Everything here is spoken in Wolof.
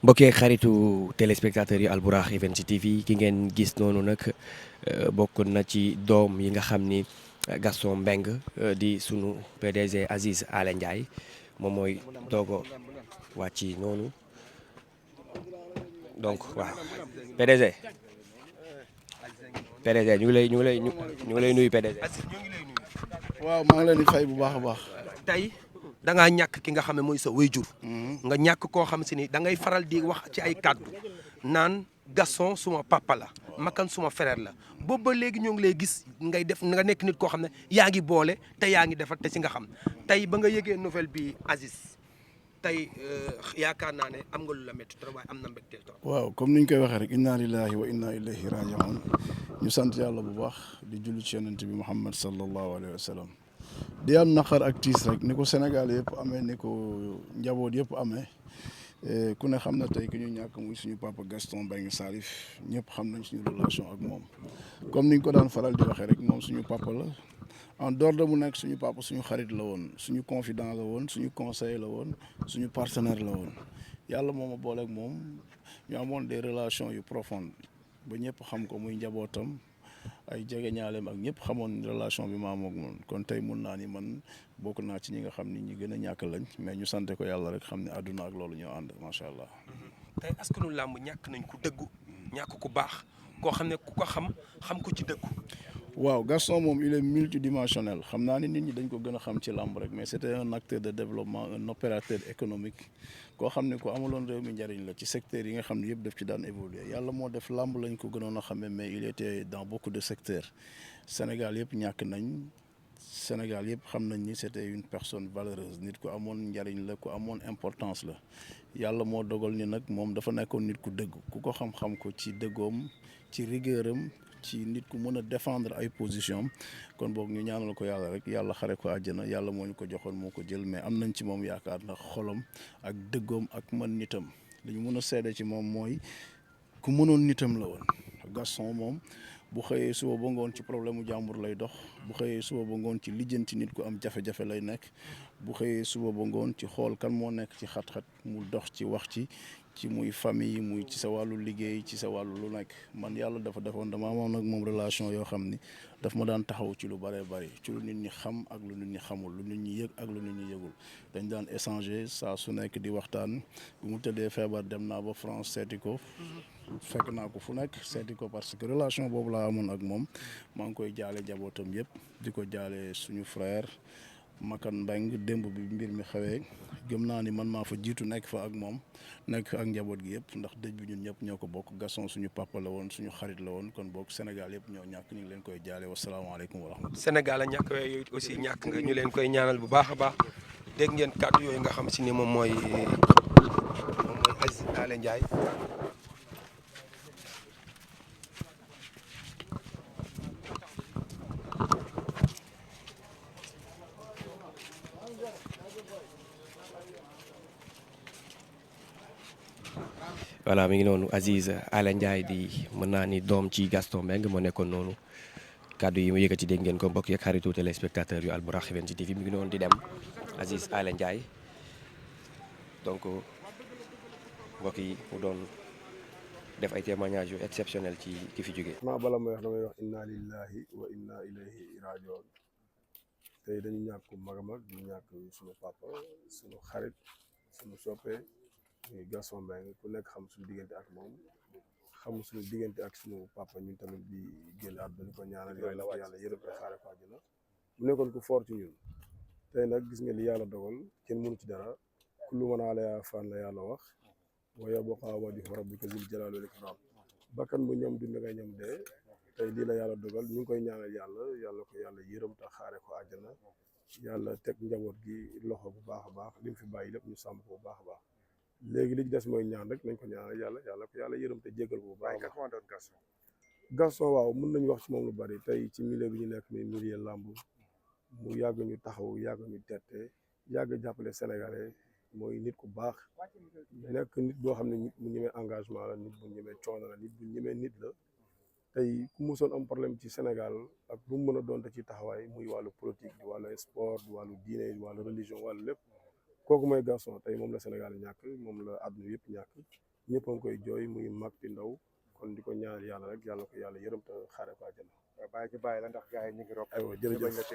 mbokkee xaritu téléspectateurs yi Albourakh Events TV ki ngeen gis noonu nag bokk na ci doom yi nga xam ni Gaston Mbengue di sunu PDG Aziz Aly Ndiaye moom mooy doogo wàcc noonu donc waaw PDG PDG ñu ngi lay nuyu PDG. Aziz ñoo ngi lay nuyu. waaw maa ngi leen di fay bu baax a baax. tey da ngaa ñàkk ki nga xam ne mooy sa waajur. nga ñàkk koo xam si ni da ngay faral di wax ci ay kàddu naan Gaston suma papa la Makan suma frère la boobu ba léegi ñoo ngi lay gis ngay def nga nekk nit koo xam ne yaa ngi boole te yaa ngi defar te si nga xam tey ba nga yëgee nouvelle bi Aziz tey yaakaar naa ne am nga lu la métti trop waaye am na mbégte trop. waaw comme ni ñu koy waxee rek inna lillahi wa inna ilayhi raji'un ñu sant yàlla bu baax di julli ci yonent bi Muhammad sallallahu alayhi wa sallam di am naqar ak tiis rek ni ko Sénégal yëpp amee ni ko njaboot yëpp amee ku ne xam na tey ki ñu ñàkk muy suñu papa Gaston Mbengue Salif ñëpp xam nañ suñu relation ak moom comme ni ñu ko daan faral di waxee rek moom suñu papa la en dehors de mu nekk suñu papa suñu xarit la woon suñu confident la woon suñu conseil la woon suñu partenaire la woon yàlla moo ma booleeg moom ñu amoon des relations yu profondes ba ñëpp xam ko muy njabootam ay jege ñaaleem ak ñëpp xamoon relation bi ma am ak moom kon tey mun naa ni man bokk naa ci ñi nga xam ni ñi gën a ñàkk lañ mais ñu sante ko yàlla rek xam ne àdduna ak loolu ñoo ànd macha allah. tey askanu làmb ñàkk nañ ku dëggu ñàkk ku baax koo xam ne ku ko xam ko ci dëggu. waaw Gaston moom il est multidimensionnel xam naa ni nit ñi dañ ko gën a xam ci làmb rek mais c'était un acteur de développement un opérateur économique koo xam ne ko amaloon réew mi njariñ la ci secteurs yi nga xam ne yëpp daf ci daan évoluer yàlla moo def làmb lañ ko gënoon a xamee mais il était dans beaucoup de secteurs Sénégal yëpp ñàkk nañ Sénégal yëpp xam nañ ni c'était une personne valeureuse nit ku amoon njariñ la ku amoon importance la yàlla moo dogal ni nag moom dafa nekkoon nit ku dëgg ku ko xam-xam ko ci dëggoom ci rigueuram ci nit ku mën a défendre ay position kon boog ñu ñaanal ko yàlla rek yàlla xare ko àjjana yàlla moo ñu ko joxoon moo ko jël mais am nañ ci moom yaakaar ndax xolam ak dëggoom ak mën nitam li ñu mën a seede ci moom mooy ku mënoon nitam la woon Gaston moom bu xëyee suba ba ngoon ci problème mu jàmbur lay dox bu xëyee suba ba ngoon ci lijjanti nit ku am jafe-jafe lay nekk bu xëyee suba ba ngoon ci xool kan moo nekk ci xat-xat mu dox ci wax ci muy famille muy ci sa wàllu liggéey ci sa wàllu lu nekk man yàlla dafa defoon dama amoon nag moom relation yoo xam ni daf ma daan taxaw ci lu bëree bëri ci lu nit ñi xam ak lu nit ñi xamul lu nit ñi yëg ak lu nit ñi yëgul dañ daan échanger saa su nekk di waxtaan bu mu tëddee feebar dem naa ba France seeti ko fekk naa ko fu nekk seeti ko parce que relation boobu laa amoon ak moom maa ngi koy jaale jabootam yëpp di ko jaale suñu frère Makan Mbengue démb bi mbir mi xewee gëm naa ni man maa fa jiitu nekk fa ak moom nekk fa ak njaboot gi yëpp ndax dëj bi ñun ñëpp ñoo ko bokk Gaston suñu papa la woon suñu xarit la woon kon bokk Sénégal yëpp ñoo ñàkk ñu ngi leen koy jaale wasalaamaaleykum wa rahmatulah. Sénégal a ñàkk waaye yooyu aussi ñàkk nga ñu leen koy ñaanal bu baax a baax dégg ngeen kàddu yooyu nga xam si ni moom mooy Aziz Aly Ndiaye. voilà mi ngi noonu Aziz Aly Ndiaye di mën naa ni doom ci Gaston Mbengue moo nekkoon noonu kàddu yi mu yëkkati dégg ngeen ko mbokk yeeg xaritu téléspectateur yu Albourakh Events TV mi ngi noonu di dem Aziz Aly Ndiaye donc mbokk yi mu doon def ay témoignages yu exceptionnel ci ki fi jógee. maa bala may wax damay wax inna lillahi wa inna ilayhi rajiun tey dañu ñàkk mag a mag ñu ñàkk suñu papa suñu xarit suñu soppe muy Gaston Mbengue ku nekk xam suñu diggante ak moom xam suñu diggante ak suñu papa ñun tamit di génn àdduna ko ñaanal yàlla ko yàlla yërëm te xaare ko àjjana mu nekkoon ku fort ci ñun tey nag gis nga li yàlla dogal kenn mënu ci dara kullu man alayha fan la yàlla wax wa yabqa wajhu rabbika zul jalali wal ikram bakkan bu ñoom dund nga ñoom dee tey lii la yàlla dogal ñu ngi koy ñaanal yàlla ko yàlla yërëm te xaare ko àjjana yàlla teg njaboot gi loxo bu baax a baax li mu fi bàyyi lépp ñu sàmm ko bu baax a baax léegi li ci des mooy ñaan rek nañ ko ñaanal yàlla ko yàlla yërëm te jéggal ko bu baax a baax. Gaston waaw mën nañu wax ci moom lu bari tey ci milieu bi ñu nekk ni milieu làmb mu yàgg ñu taxaw yàgg ñu tette yàgg jàppale sénégalais mooy nit ku baax nekk nit boo xam ne nit bu ñemee engagement la nit bu ñemee coono la nit bu ñemee nit la tey ku musoon am problème ci Sénégal ak bu mu mën a doonte ci taxawaay muy wàllu politique di wàllu sport di wàllu diine di wàllu religion wàllu lépp kooku mooy Gaston tey moom la Sénégal ñàkk moom la àdduna yëpp ñàkk ñëpp a ngi koy jooy muy mag di ndaw kon di ko ñaanal yàlla rek yàlla ko yàlla yërëm te xaare ko àjjana. bàyyi ci bàyyi la ndax gars yi ñu ngi rob. aywa jërëjëf.